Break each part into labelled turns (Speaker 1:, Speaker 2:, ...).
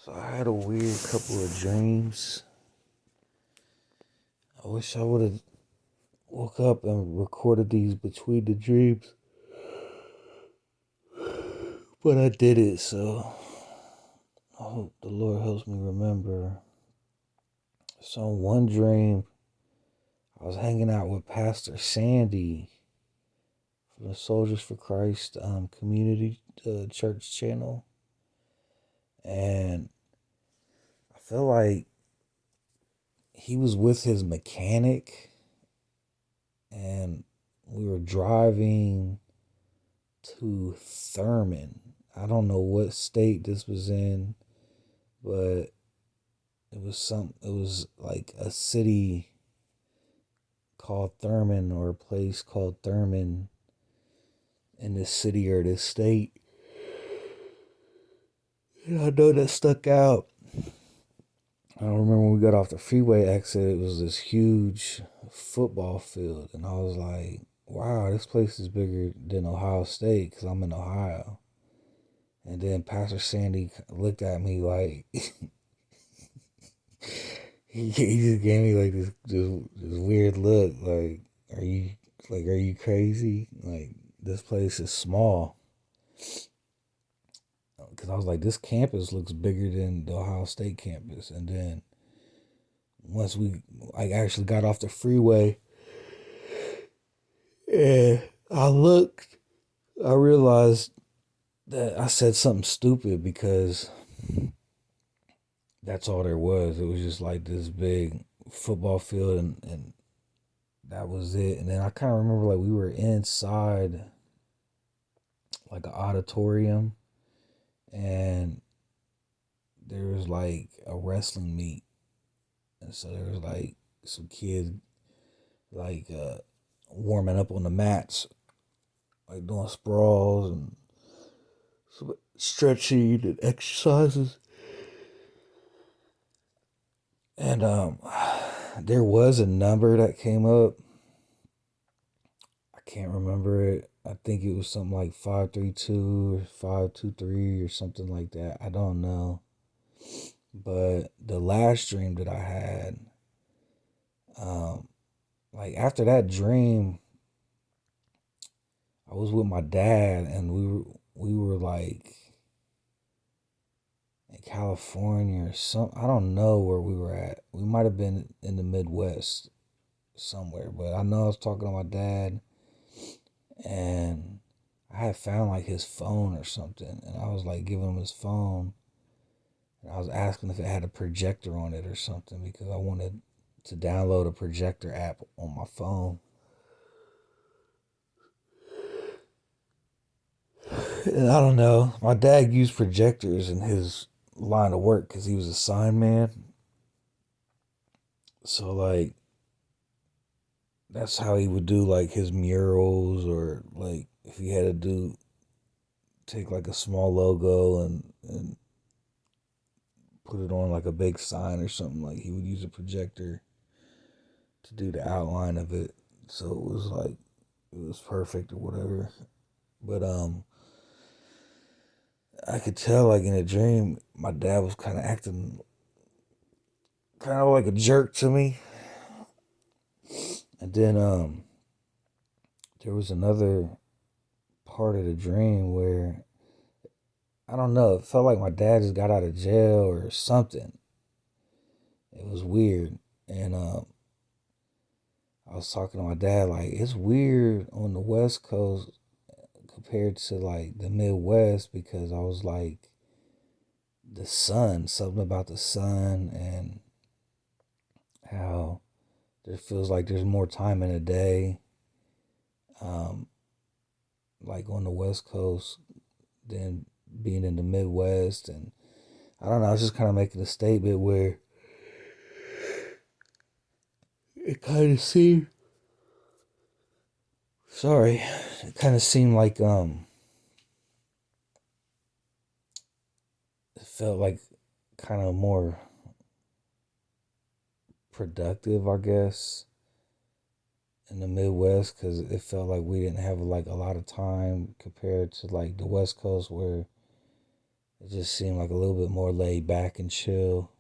Speaker 1: So I had a weird couple of dreams. I wish I would have woke up and recorded these between the dreams, but I did it. So I hope the Lord helps me remember. So in one dream, I was hanging out with Pastor Sandy from the Soldiers for Christ community church channel, and I feel like he was with his mechanic, and we were driving to Thurman. I don't know what state this was in, but it was like a city called Thurman, or a place called Thurman in this city or this state. And I know that stuck out. I don't remember when we got off the freeway exit, it was this huge football field. And I was like, wow, this place is bigger than Ohio State because I'm in Ohio. And then Pastor Sandy looked at me like, he just gave me like this weird look. Like, are you crazy? Like, this place is small. Because I was like, this campus looks bigger than the Ohio State campus. And then once we like actually got off the freeway and I looked, I realized that I said something stupid because that's all there was. It was just like this big football field, and that was it. And then I kind of remember like we were inside like an auditorium, and there was like a wrestling meet. And so there was like some kids like warming up on the mats, like doing sprawls and some stretching and exercises. And there was a number that came up. I can't remember it. I think it was something like 532 or 523 or something like that. I don't know. But the last dream that I had, um, like after that dream, I was with my dad, and we were like in California or some. I don't know where we were at. We might have been in the Midwest somewhere, but I know I was talking to my dad, and I had found like his phone or something, and I was like giving him his phone, and I was asking if it had a projector on it or something because I wanted to download a projector app on my phone. And I don't know. My dad used projectors in his line of work because he was a sign man. So like that's how he would do like his murals, or like if he had to do take like a small logo and put it on like a big sign or something, like he would use a projector to do the outline of it. So it was like it was perfect or whatever. But I could tell like in a dream my dad was kind of acting kind of like a jerk to me. And then there was another part of the dream where I don't know, it felt like my dad just got out of jail or something. It was weird. And I was talking to my dad like it's weird on the West Coast compared to like the Midwest, because I was like the sun, something about the sun, and how there feels like there's more time in a day, um, like on the West Coast than being in the Midwest. And I don't know, I was just kind of making a statement where it kind of seemed, sorry, it kind of seemed like it felt like kind of more productive, I guess, in the Midwest, because it felt like we didn't have like a lot of time compared to like the West Coast, where It just seemed like a little bit more laid back and chill.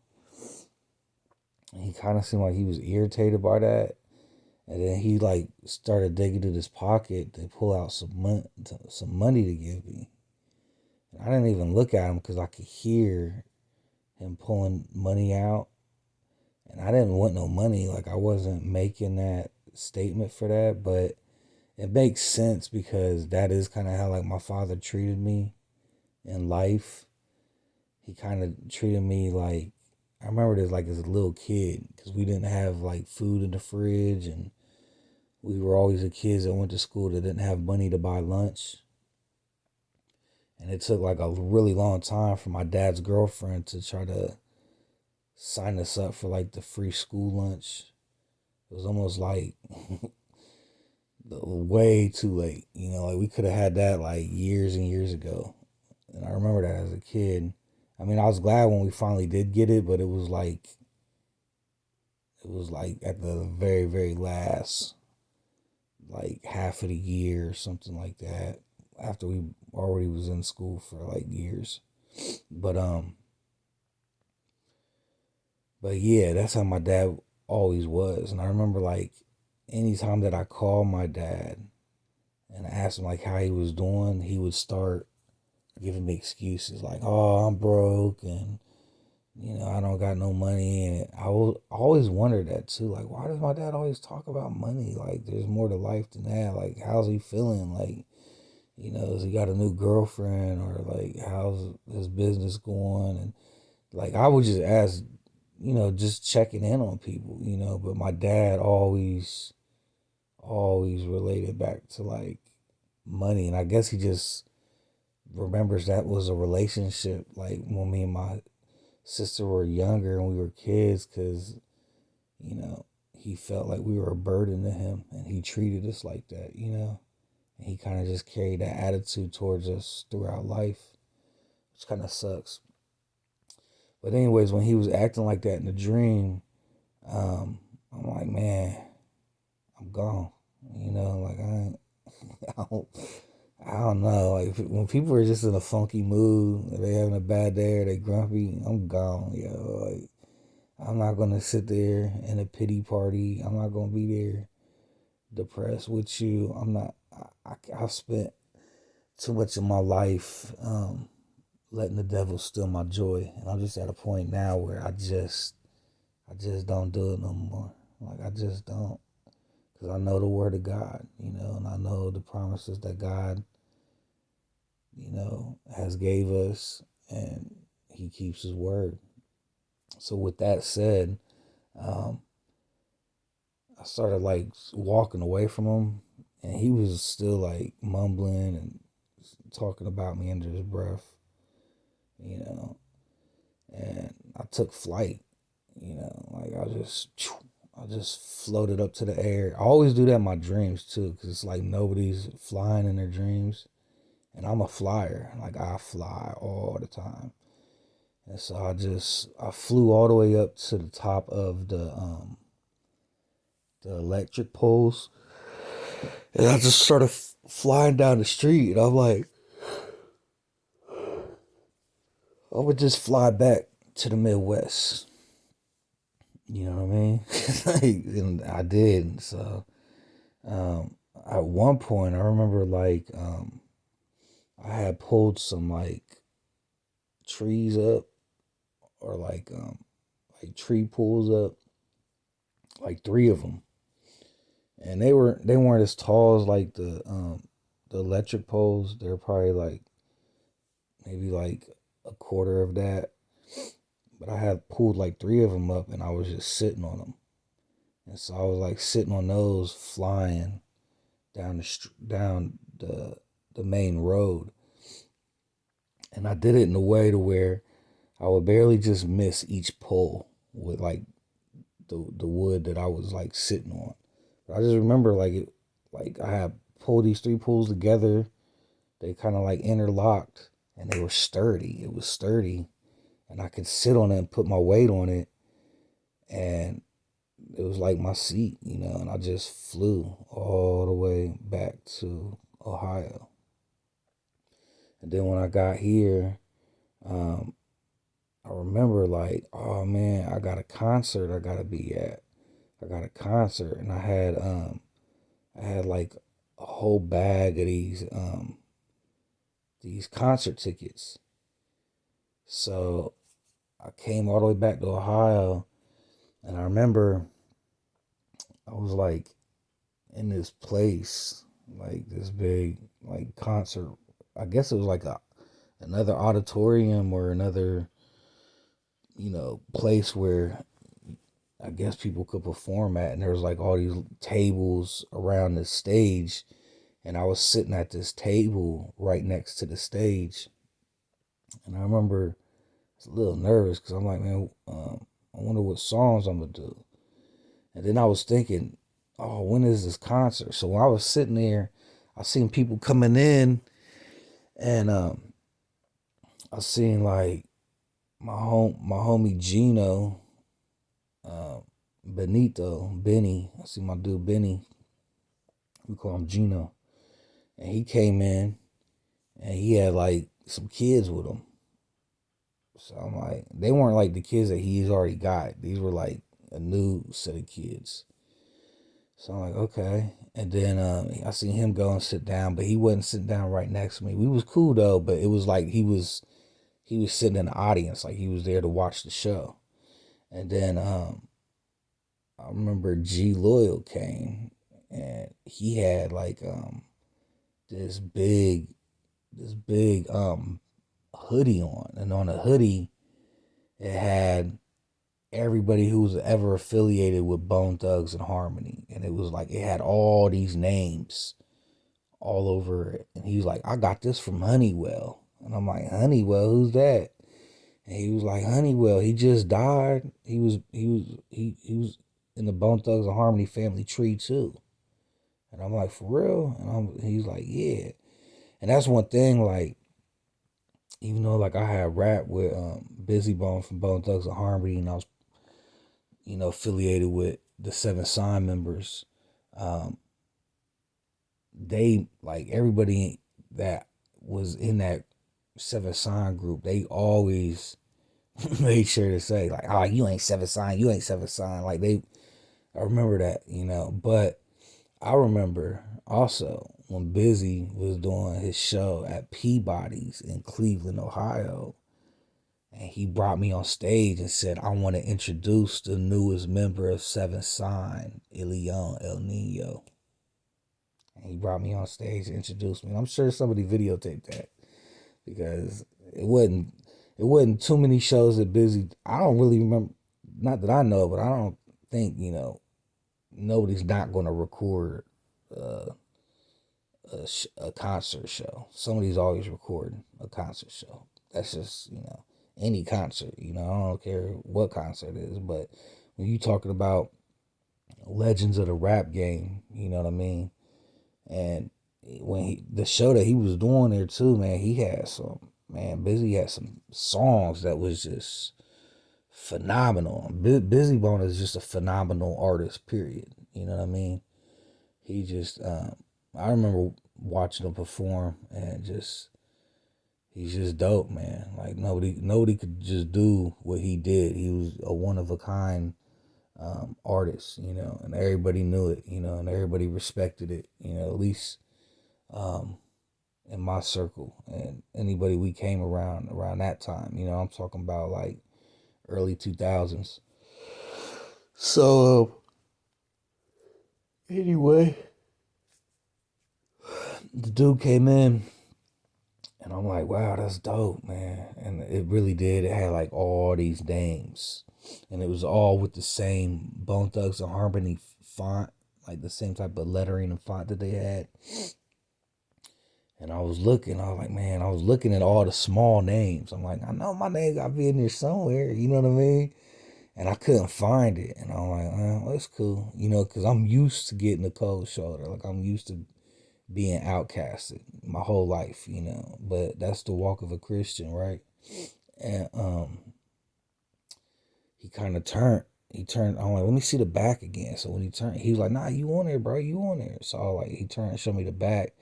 Speaker 1: And he kind of seemed like he was irritated by that. And then he like started digging in his pocket to pull out some money to give me. And I didn't even look at him because I could hear him pulling money out. And I didn't want no money. Like, I wasn't making that statement for that, but it makes sense because that is kind of how like my father treated me in life. He kind of treated me like, I remember this like as a little kid because we didn't have like food in the fridge, and we were always the kids that went to school that didn't have money to buy lunch. And it took like a really long time for my dad's girlfriend to try to sign us up for like the free school lunch. It was almost like way too late. You know, like we could have had that like years and years ago. And I remember that as a kid. I mean, I was glad when we finally did get it, but it was like at the very, very last, like half of the year or something like that, after we already was in school for like years. But but yeah, that's how my dad always was. And I remember like anytime that I called my dad and I asked him like how he was doing, he would start giving me excuses like, "Oh, I'm broke, and I don't got no money." And I always wondered that too. Like, why does my dad always talk about money? Like, there's more to life than that. Like, how's he feeling? Like, has he got a new girlfriend, or like how's his business going? And like I would just ask, just checking in on people, but my dad always related back to like money. And I guess he just remembers that was a relationship like when me and my sister were younger and we were kids, because he felt like we were a burden to him and he treated us like that. And he kind of just carried that attitude towards us throughout life, which kind of sucks. But anyways, when he was acting like that in the dream, I'm like, man, I'm gone. Like I don't, I don't know. Like when people are just in a funky mood, or they having a bad day, or they grumpy, I'm gone, yo. Like I'm not gonna sit there in a pity party. I'm not gonna be there depressed with you. I'm not. I've spent too much of my life letting the devil steal my joy, and I'm just at a point now where I just don't do it no more. Like I just don't, because I know the word of God, and I know the promises that God, has gave us, and He keeps His word. So with that said, um, I started like walking away from him, and he was still like mumbling and talking about me under his breath, you know. And I took flight, like I just floated up to the air. I always do that in my dreams too, because it's like nobody's flying in their dreams, and I'm a flyer. Like I fly all the time, and so I flew all the way up to the top of the electric poles, and I just started flying down the street. And I'm like, I would just fly back to the Midwest. You know what I mean? Like, and I did. So at one point, I remember like I had pulled some like trees up, or like tree pulls up, like three of them, and they weren't as tall as like the electric poles. They're probably like maybe like a quarter of that. But I had pulled like three of them up, and I was just sitting on them. And so I was like sitting on those, flying down the main road. And I did it in a way to where I would barely just miss each pole with like the wood that I was like sitting on. But I just remember like I had pulled these three poles together. They kind of like interlocked, and they were sturdy. It was sturdy, and I could sit on it and put my weight on it, and it was like my seat, and I just flew all the way back to Ohio. And then when I got here, Um, I remember like, oh man, I got a concert I gotta be at. I got a concert, and I had like a whole bag of these concert tickets. So I came all the way back to Ohio, and I remember I was like in this place, like this big like concert. I guess it was like another auditorium or another, place where I guess people could perform at, and there was like all these tables around the stage, and I was sitting at this table right next to the stage, and I remember I was a little nervous because I'm like, man, I wonder what songs I'm gonna do, and then I was thinking, oh, when is this concert? So when I was sitting there, I seen people coming in, and I seen like my homie Gino, uh, Benny. I see my dude Benny. We call him Gino, and he came in, and he had like some kids with him. So I'm like, they weren't like the kids that he's already got. These were like a new set of kids. So I'm like, okay. And then I seen him go and sit down, but he wasn't sitting down right next to me. We was cool though, but it was like he was sitting in the audience, like he was there to watch the show. And then I remember G Loyal came, and he had like this big hoodie on, and on the hoodie it had everybody who was ever affiliated with Bone Thugs and Harmony, and it was like it had all these names all over it. And he was like, I got this from Honeywell. And I'm like, Honeywell, who's that? And he was like, Honeywell, he just died. He was in the Bone Thugs and Harmony family tree too. And I'm like, for real? And he's like, yeah. And that's one thing, like, even though like I had rap with Busy Bone from Bone Thugs and Harmony, and I was, affiliated with the Seven Sign members, um, they like everybody that was in that Seven Sign group, they always made sure to say like, "Oh, you ain't Seven Sign, you ain't Seven Sign." Like I remember that. But I remember also when Busy was doing his show at Peabody's in Cleveland, Ohio, and he brought me on stage and said, "I want to introduce the newest member of Seven Sign, Ilion El Nino." And he brought me on stage and introduced me. And I'm sure somebody videotaped that because it wasn't too many shows that Busy. I don't really remember, not that I know, but I don't think nobody's not going to record uh, a concert show. Somebody's always recording a concert show. That's just any concert. I don't care what concert it is, but when you talking about legends of the rap game, you know what I mean. And when the show that he was doing there too, man, he had some Busy had some songs that was just phenomenal. Busy Bone is just a phenomenal artist. Period. You know what I mean? He just, I remember watching him perform, and he's just dope, man. Like nobody could just do what he did. He was a one of a kind artist, and everybody knew it, and everybody respected it, at least um, in my circle and anybody we came around that time. I'm talking about like early 2000s. So anyway, the dude came in, and I'm like, wow, that's dope, man. And it really did. It had like all these names, and it was all with the same Bone Thugs and Harmony font, like the same type of lettering and font that they had. And I was looking at all the small names. I'm like, I know my name got to be in there somewhere, you know what I mean? And I couldn't find it. And I'm like, well, it's cool, because I'm used to getting the cold shoulder. Like, I'm used to being outcasted my whole life, but that's the walk of a Christian, right? And he turned, I'm like, let me see the back again. So when he turned, he was like, nah, you on there, bro, you on there. So he turned and showed me the back,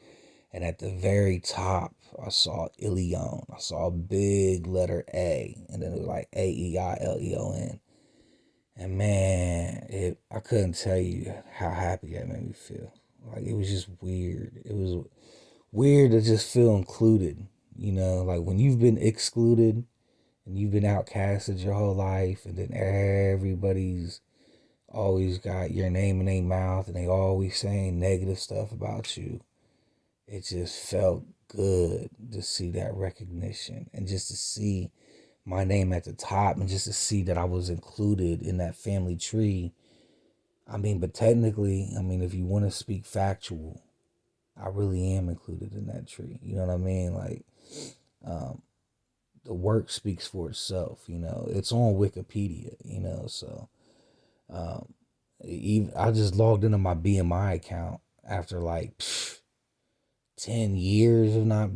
Speaker 1: and at the very top I saw Ilion. I saw a big letter A, and then it was like Aeileon. And man, I couldn't tell you how happy that made me feel. Like it was just weird. It was weird to just feel included. Like when you've been excluded and you've been outcasted your whole life, and then everybody's always got your name in their mouth and they always saying negative stuff about you. It just felt good to see that recognition and just to see my name at the top and just to see that I was included in that family tree. But technically, if you want to speak factual, I really am included in that tree. You know what I mean? Like, the work speaks for itself. It's on Wikipedia. So I just logged into my BMI account after like 10 years of not.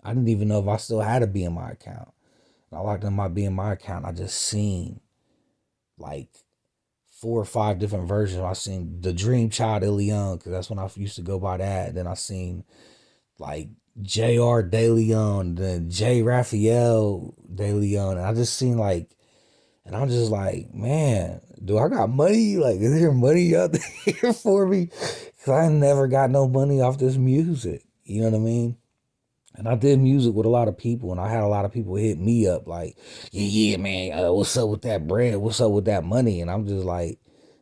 Speaker 1: I didn't even know if I still had a BMI account. I logged in my BMI account. I just seen like 4 or 5 different versions. I seen the Dream Child Ilion, because that's when I used to go by that. Then I seen like J.R. De Leon, then J. Raphael De Leon. And I just seen like, and I'm just like, man, do I got money? Like, is there money out there for me? Because I never got no money off this music. You know what I mean? And I did music with a lot of people, and I had a lot of people hit me up like, yeah, man, what's up with that bread? What's up with that money? And I'm just like,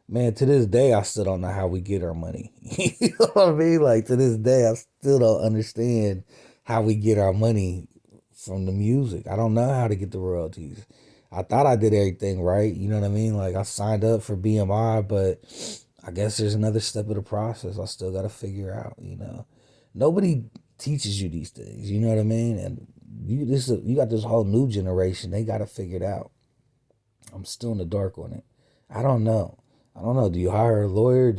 Speaker 1: man, to this day, I still don't know how we get our money. You know what I mean? Like, to this day, I still don't understand how we get our money from the music. I don't know how to get the royalties. I thought I did everything right. You know what I mean? Like, I signed up for BMI, but I guess there's another step of the process I still got to figure out. Nobody teaches you these things, you know what I mean? And you got this whole new generation, they got to figure it out. I'm still in the dark on it. I don't know. Do you hire a lawyer?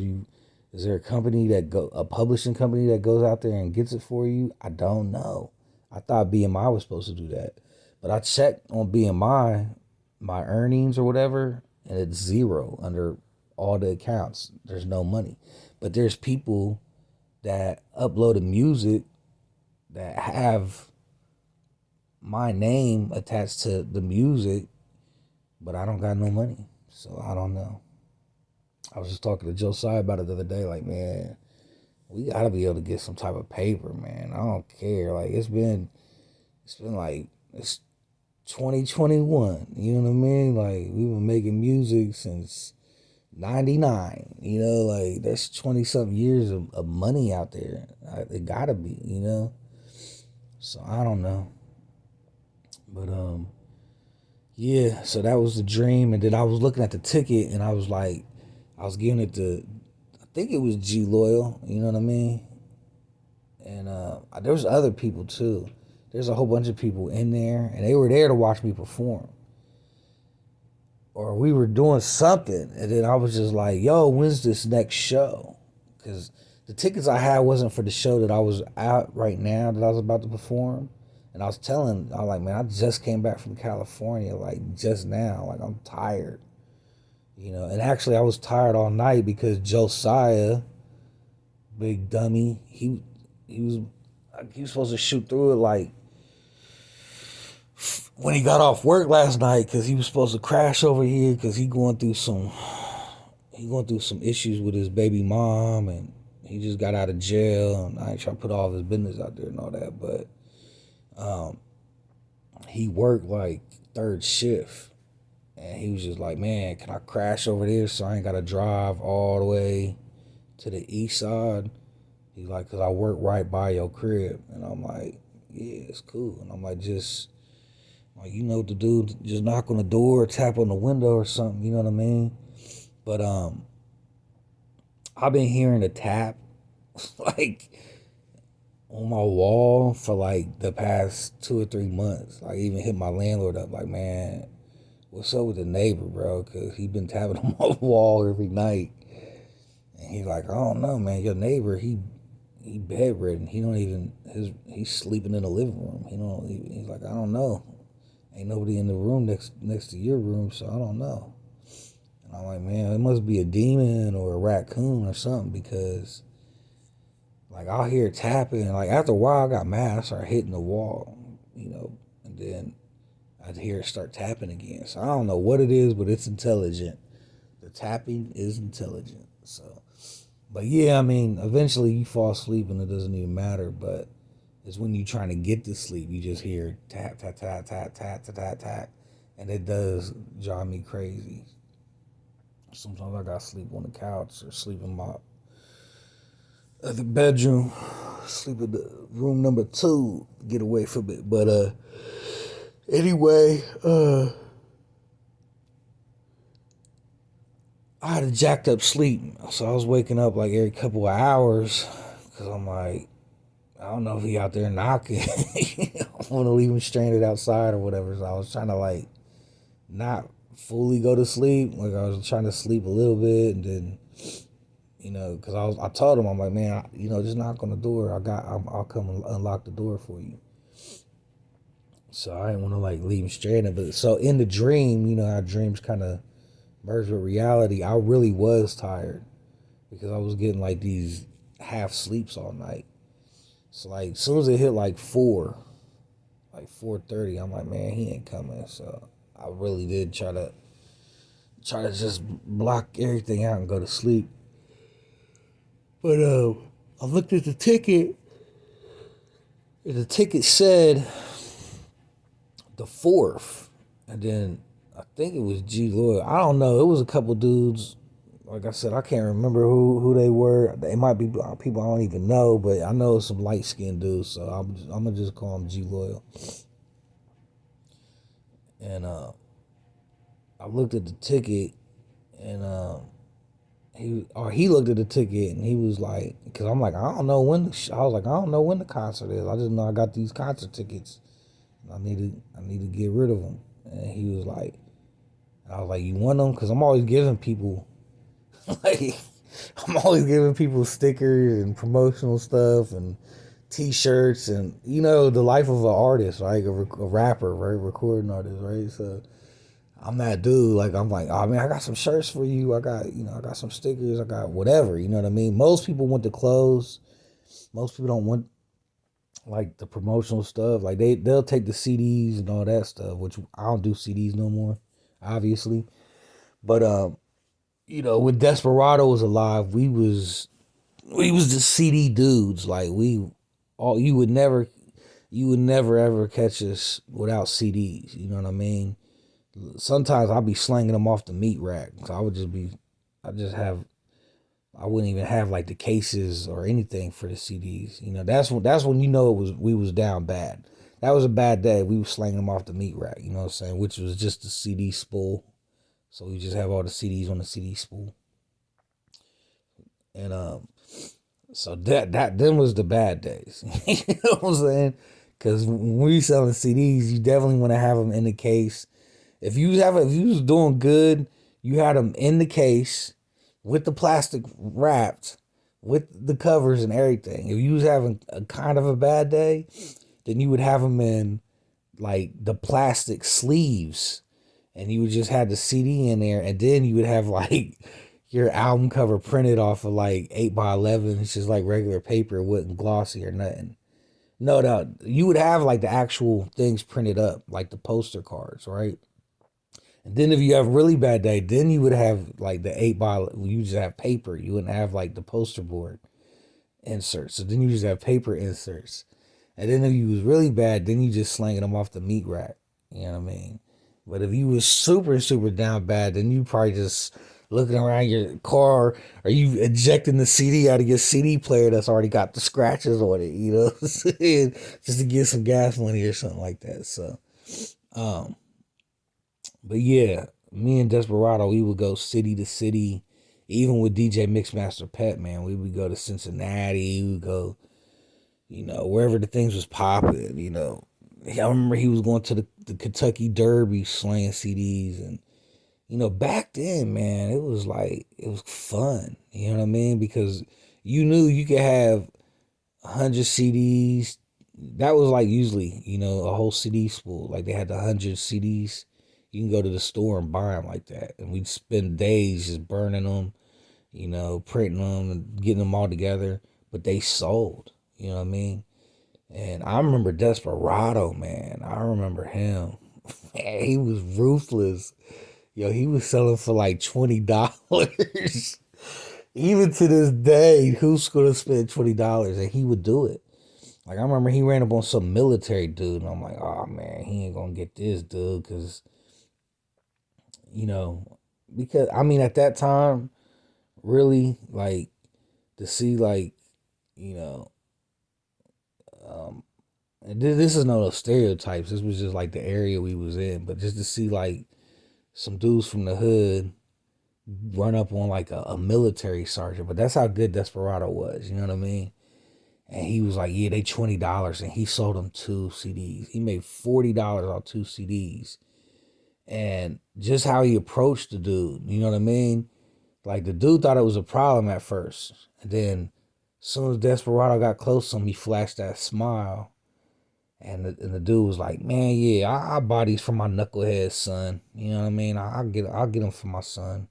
Speaker 1: Is there a publishing company that goes out there and gets it for you? I don't know. I thought BMI was supposed to do that. But I checked on BMI, my earnings or whatever, and it's zero under all the accounts. There's no money. But there's people that uploaded music that have my name attached to the music, but I don't got no money. So I don't know. I was just talking to Josiah about it the other day, like, man, we gotta be able to get some type of paper, man. I don't care. Like, it's been like, it's 2021, you know what I mean? Like, we've been making music since 99, like, that's 20 something years of money out there. It gotta be. So I don't know. But yeah, so that was the dream. And then I was looking at the ticket and I was like, I was giving it to, I think it was G Loyal, you know what I mean? And there was other people too. There's a whole bunch of people in there, and they were there to watch me perform. Or we were doing something, and then I was just like, yo, when's this next show? Because the tickets I had wasn't for the show that I was at right now that I was about to perform. And I was like, man, I just came back from California, like, just now. Like, I'm tired. And actually I was tired all night because Josiah, big dummy, he was supposed to shoot through it like when he got off work last night, because he was supposed to crash over here because he going through some issues with his baby mom, and he just got out of jail, and I ain't trying to put all of his business out there and all that, but he worked like third shift, and he was just like, man, can I crash over there so I ain't got to drive all the way to the east side? He's like, because I work right by your crib. And I'm like, yeah, it's cool. And I'm like, you know what to do, just knock on the door, tap on the window or something, you know what I mean? But I've been hearing the tap like on my wall for like the past 2 or 3 months. Like, even hit my landlord up like, man, what's up with the neighbor, bro? Because he been tapping on my wall every night. And he's like, I don't know, man, your neighbor, he bedridden. He's sleeping in the living room. He's like, I don't know. Ain't nobody in the room next to your room, so I don't know. And I'm like, man, it must be a demon or a raccoon or something, because Like I'll hear it tapping. Like after a while, I got mad. I started hitting the wall, and then I'd hear it start tapping again. So I don't know what it is, but it's intelligent. The tapping is intelligent. So, but yeah, I mean, eventually you fall asleep and it doesn't even matter. But it's when you're trying to get to sleep, you just hear tap, tap, tap, tap, tap, tap, tap, tap, and it does drive me crazy. Sometimes I gotta sleep on the couch or sleep in my other bedroom, sleep in the room number 2, get away from it. But anyway, I had a jacked up sleep, so I was waking up like every couple of hours because I'm like, I don't know if he out there knocking. I want to leave him stranded outside or whatever. So I was trying to like not fully go to sleep. Like I was trying to sleep a little bit, and then because I told him, I'm like, man, just knock on the door. I'll come and unlock the door for you. So I didn't want to like leave him stranded. But so in the dream, how dreams kind of merge with reality. I really was tired because I was getting like these half sleeps all night. So like as soon as it hit like 4:30, I'm like, man, he ain't coming. So I really did try to just block everything out and go to sleep. But I looked at the ticket, and the ticket said the 4th, and then I think it was G Lloyd. I don't know. It was a couple dudes. Like I said, I can't remember who they were. They might be people I don't even know, but I know some light skinned dudes, so I'm gonna just call them G Loyal. And I looked at the ticket, and he looked at the ticket, and he was like, because I'm like, I don't know when. I was like, I don't know when the concert is. I just know I got these concert tickets. I need to get rid of them. And he was like, I was like, you want them? Because I'm always giving people. Like, I'm always giving people stickers and promotional stuff and T-shirts and the life of an artist, right? A rapper, right? Recording artist, right? So I'm that dude. Like I'm like, oh man, I got some shirts for you. I got some stickers. I got whatever. You know what I mean? Most people want the clothes. Most people don't want like the promotional stuff. Like they'll take the CDs and all that stuff, which I don't do CDs no more, obviously. But when Desperado was alive, we was the CD dudes. Like you would never ever catch us without CDs. You know what I mean? Sometimes I'd be slanging them off the meat rack. So I wouldn't even have like the cases or anything for the CDs. That's when we was down bad. That was a bad day. We was slanging them off the meat rack. You know what I'm saying? Which was just the CD spool. So we just have all the CDs on the CD spool. And so that them was the bad days. You know what I'm saying? Because when we selling CDs, you definitely want to have them in the case. If you was doing good, you had them in the case with the plastic wrapped, with the covers and everything. If you was having a kind of a bad day, then you would have them in like the plastic sleeves, and you would just have the CD in there, and then you would have like your album cover printed off of like 8x11. It's just like regular paper. It wasn't glossy or nothing. No, you would have like the actual things printed up, like the poster cards, right? And then if you have a really bad day, then you would have like the 8x, you just have paper. You wouldn't have like the poster board inserts. So then you just have paper inserts. And then if you was really bad, then you just slanging them off the meat rack. You know what I mean? But if you was super, super down bad, then you probably just looking around your car, or you ejecting the CD out of your CD player that's already got the scratches on it, just to get some gas money or something like that. So, but yeah, me and Desperado, we would go city to city, even with DJ Mixmaster Pet, man. We would go to Cincinnati, we would go, wherever the things was popping, I remember he was going to the Kentucky Derby slaying CDs. And back then, man, it was fun. You know what I mean? Because you knew you could have 100 CDs. That was like usually, a whole CD spool. Like they had the 100 CDs. You can go to the store and buy them like that. And we'd spend days just burning them, printing them and getting them all together. but they sold. You know what I mean? And I remember Desperado, man. I remember him. Man, he was ruthless. Yo, he was selling for like $20. Even to this day, who's gonna spend $20? And he would do it. Like I remember he ran up on some military dude, and I'm like, oh man, he ain't gonna get this dude, cause you know, because I mean at that time, really like to see like, you know, um, and this is no stereotypes. This was just like the area we was in, but just to see like some dudes from the hood run up on like a military sergeant, but that's how good Desperado was. You know what I mean? And he was like, yeah, they $20, and he sold them 2 CDs. He made $40 on 2 CDs, and just how he approached the dude, you know what I mean? Like the dude thought it was a problem at first, and then as soon as Desperado got close to him, he flashed that smile, and the dude was like, man, yeah, I buy these for my knucklehead son. You know what I mean? I'll get them for my son.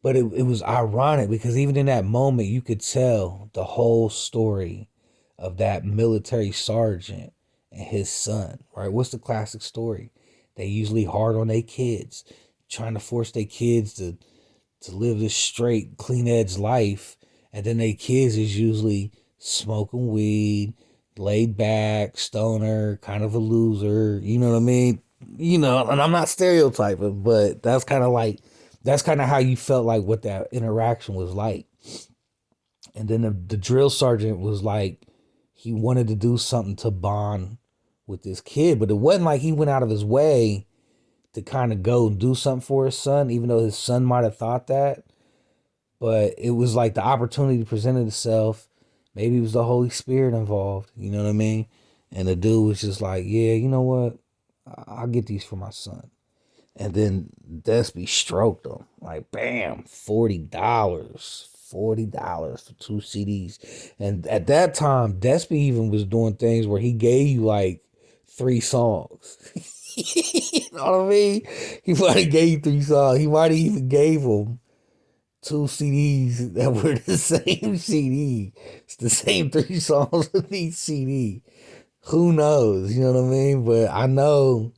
Speaker 1: But it was ironic because even in that moment, you could tell the whole story of that military sergeant and his son, right? What's the classic story? They usually hard on their kids, trying to force their kids to live this straight, clean edge life. And then their kids is usually smoking weed, laid back, stoner, kind of a loser. You know what I mean? You know, and I'm not stereotyping, but that's kind of how you felt like what that interaction was like. And then the drill sergeant was like, he wanted to do something to bond with this kid, but it wasn't like he went out of his way to kind of go and do something for his son, even though his son might have thought that. But it was like the opportunity presented itself. Maybe it was the Holy Spirit involved, you know what I mean? And the dude was just like, yeah, you know what? I'll get these for my son. And then Despy stroked him. Like, bam, $40. $40 for 2 CDs. And at that time, Despy even was doing things where he gave you like 3 songs. You know what I mean? He might have gave you 3 songs. He might have even gave him 2 CDs that were the same CD. It's the same 3 songs of each CD. Who knows? You know what I mean? But I know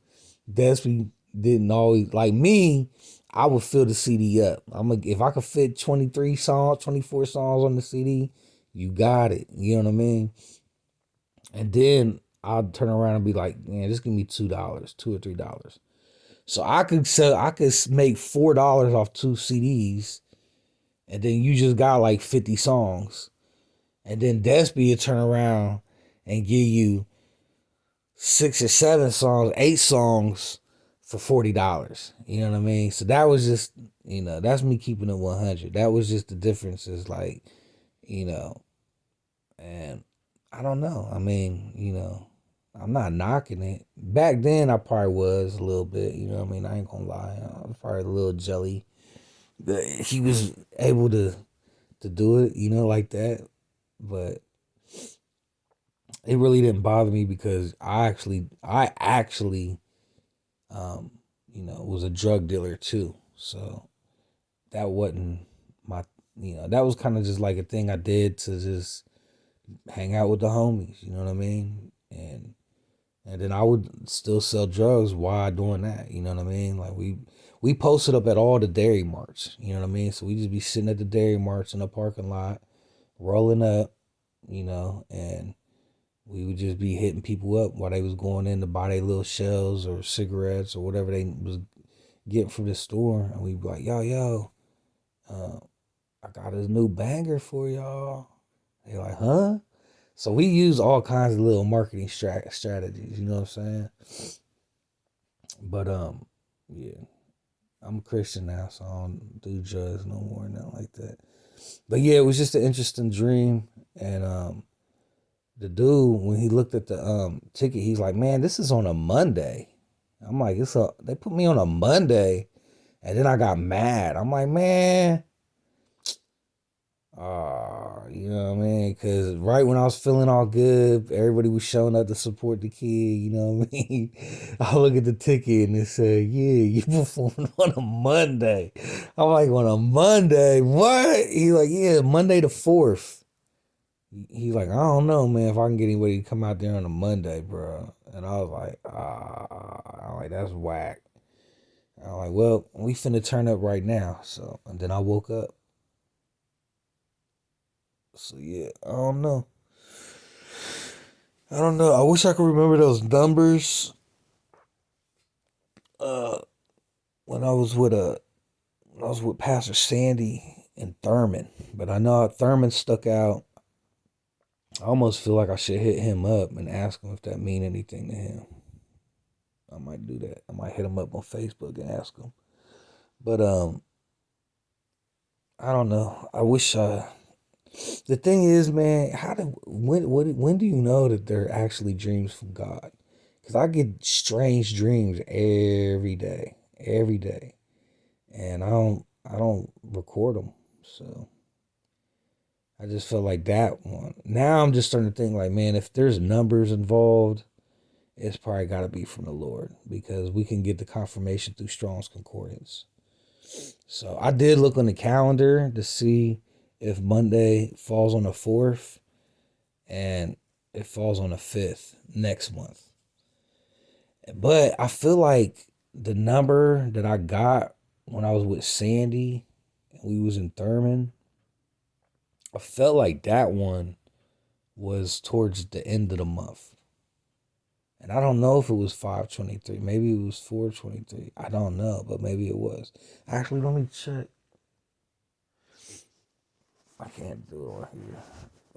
Speaker 1: Despy didn't always like me. I would fill the CD up. If I could fit 23 songs, 24 songs on the CD, you got it. You know what I mean? And then I'd turn around and be like, man, just give me $2, $2 or $3. So I could make $4 off 2 CDs, and then you just got like 50 songs. And then Despy would turn around and give you 6 or 7 songs, 8 songs for $40. You know what I mean? So that was just, you know, that's me keeping it 100. That was just the differences, like, you know, and I don't know. I mean, you know, I'm not knocking it. Back then, I probably was a little bit, you know what I mean? I ain't gonna lie. I was probably a little jelly that he was able to do it, you know, like that. But it really didn't bother me because I actually, you know, was a drug dealer too. So that wasn't my, you know, that was kind of just like a thing I did to just hang out with the homies, you know what I mean? And then I would still sell drugs while doing that, you know what I mean? Like we posted up at all the dairy marts, you know what I mean? So we just be sitting at the dairy marts in the parking lot, rolling up, you know, and we would just be hitting people up while they was going in to buy their little shells or cigarettes or whatever they was getting from the store. And we'd be like, yo, I got this new banger for y'all. They like, huh? So we use all kinds of little marketing strategies, you know what I'm saying? But yeah, I'm a Christian now, so I don't do drugs no more, nothing like that. But yeah, it was just an interesting dream. And the dude, when he looked at the ticket, he's like, man, this is on a Monday. I'm like, they put me on a Monday. And then I got mad. I'm like, man, you know what I mean? Because right when I was feeling all good, everybody was showing up to support the kid, you know what I mean? I look at the ticket and it said, yeah, you performing on a Monday. I'm like, on a Monday? What? He's like, yeah, Monday the 4th. He's like, I don't know, man, if I can get anybody to come out there on a Monday, bro. And I was like, I'm like, that's whack. I'm like, well, we finna turn up right now. So, and then I woke up. So yeah, I don't know. I don't know. I wish I could remember those numbers. Uh, when I was with Pastor Sandy and Thurman, but I know Thurman stuck out. I almost feel like I should hit him up and ask him if that mean anything to him. I might do that. I might hit him up on Facebook and ask him. But I don't know. I wish. The thing is, man, when do you know that they're actually dreams from God? Because I get strange dreams every day, and I don't record them. So I just felt like that one. Now I'm just starting to think like, man, if there's numbers involved, it's probably got to be from the Lord because we can get the confirmation through Strong's Concordance. So I did look on the calendar to see if Monday falls on the 4th and it falls on the 5th next month. But I feel like the number that I got when I was with Sandy and we was in Thurman, I felt like that one was towards the end of the month. And I don't know if it was 523. Maybe it was 423. I don't know, but maybe it was. Actually, let me check. I can't do it right here.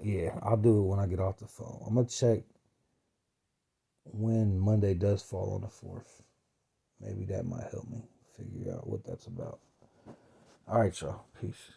Speaker 1: Yeah, I'll do it when I get off the phone. I'm going to check when Monday does fall on the 4th. Maybe that might help me figure out what that's about. All right, y'all. Peace.